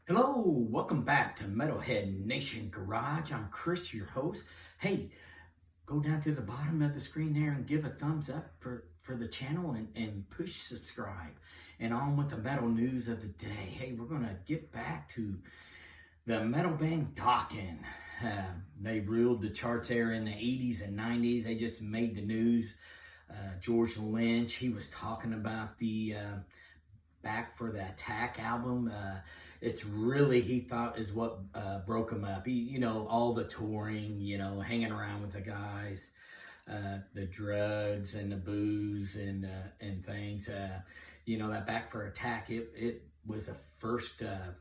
Hello, welcome back to Metalhead Nation Garage. I'm Chris, your host. Hey, go down to the bottom of the screen there and give a thumbs up for the channel and push subscribe. And on with the metal news of the day. Hey, we're going to get back to the metal band Dokken. They ruled the charts there in the 80s and 90s. They just made the news. George Lynch, he was talking about the Back for the Attack album. It's really, he thought, is what broke him up. All the touring, hanging around with the guys, the drugs and the booze and things. That Back for Attack, it was the first, the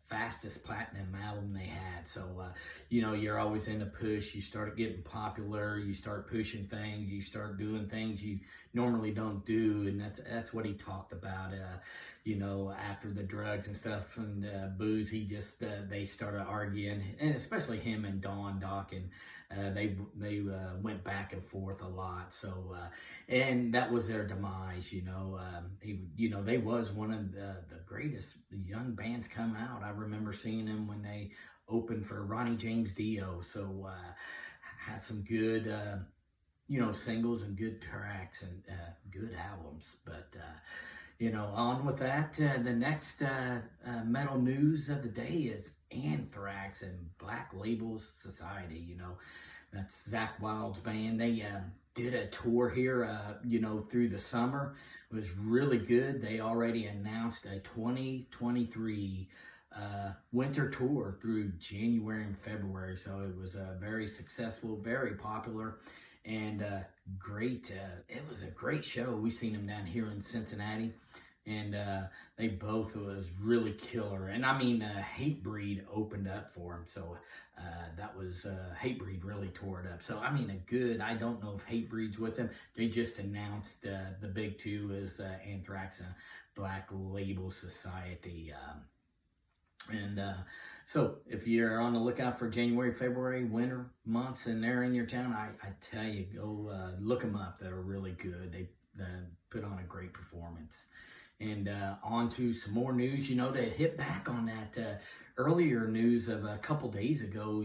fastest platinum album they had. So, you're always in a push. You start getting popular. You start pushing things. You start doing things you normally don't do. And that's what he talked about. After the drugs and stuff and booze, they started arguing, and especially him and Dokken. They went back and forth a lot. So, and that was their demise. They was one of the greatest young bands come out. I remember seeing them when they opened for Ronnie James Dio. So, had some good, singles and good tracks and good albums. But, on with that, the next metal news of the day is Anthrax and Black Label Society. That's Zakk Wylde's band. They did a tour here, through the summer. It was really good. They already announced a 2023 winter tour through January and February. So it was very successful, very popular, and great. It was a great show. We seen them down here in Cincinnati, and they both was really killer. And I mean, Hatebreed opened up for them. So that was Hatebreed really tore it up. So I mean, I don't know if Hatebreed's with them. They just announced the big two is Anthrax and Black Label Society. So if you're on the lookout for January, February, winter months, and they're in your town, I tell you, go look them up. They're really good. They put on a great performance. And on to some more news, to hit back on that earlier news of a couple days ago,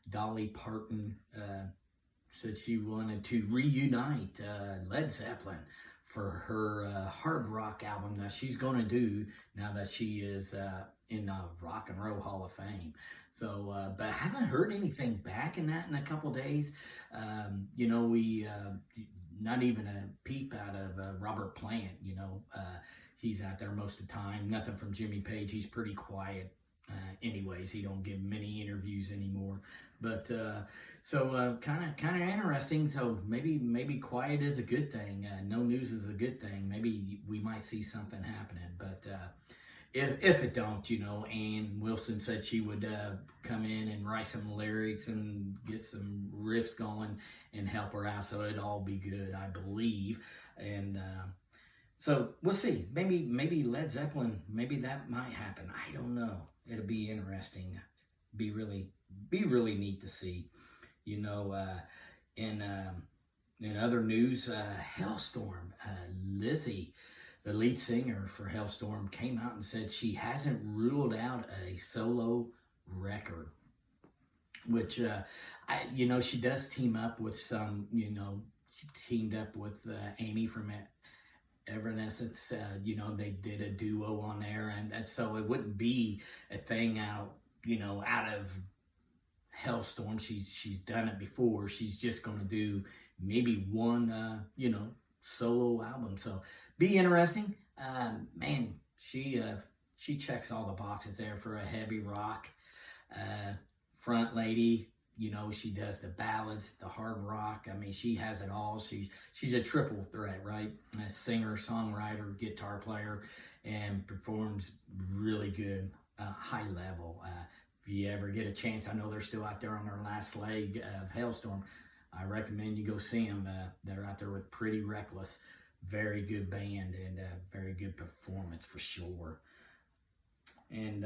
Dolly Parton said she wanted to reunite Led Zeppelin for her hard rock album that she's going to do now that she is in the Rock and Roll Hall of Fame. So, but I haven't heard anything back in that in a couple days. We not even a peep out of Robert Plant. He's out there most of the time. Nothing from Jimmy Page. He's pretty quiet. Anyways, he don't give many interviews anymore. But kind of interesting. So maybe quiet is a good thing. No news is a good thing. Maybe we might see something happening. But if it don't, Ann Wilson said she would come in and write some lyrics and get some riffs going and help her out. So it'd all be good, I believe. And so we'll see. Maybe Led Zeppelin, maybe that might happen. I don't know. It'll be interesting. Be really neat to see. In other news, Hellstorm, Lizzie, the lead singer for Hellstorm, came out and said she hasn't ruled out a solo record, which she does team up with some. She teamed up with Amy from Evanescence. They did a duo on there, and so it wouldn't be a thing out of Hellstorm. She's done it before. She's just going to do maybe one solo album. So be interesting. Man, she checks all the boxes there for a heavy rock front lady. She does the ballads, the hard rock. I mean, she has it all. She's a triple threat, right? A singer, songwriter, guitar player, and performs really good, high level. If you ever get a chance, I know they're still out there on their last leg of Hailstorm. I recommend you go see them. They're out there with Pretty Reckless. Very good band and very good performance for sure. And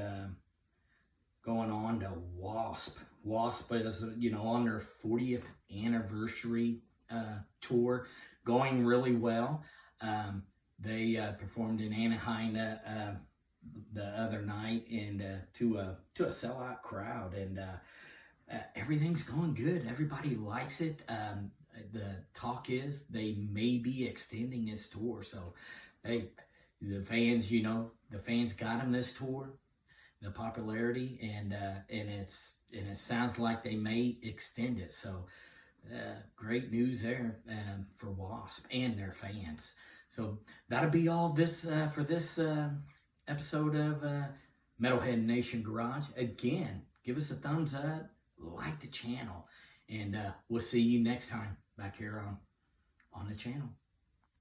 going on to WASP. WASP is, on their 40th anniversary tour, going really well. They performed in Anaheim the other night, and to a sellout crowd, and everything's going good. Everybody likes it. The talk is they may be extending his tour. So, hey, the fans, the fans got him this tour, the popularity, and it sounds like they may extend it. So, great news there for WASP and their fans. So that'll be all this for this episode of Metalhead Nation Garage. Again, give us a thumbs up, like the channel, and we'll see you next time back here on the channel.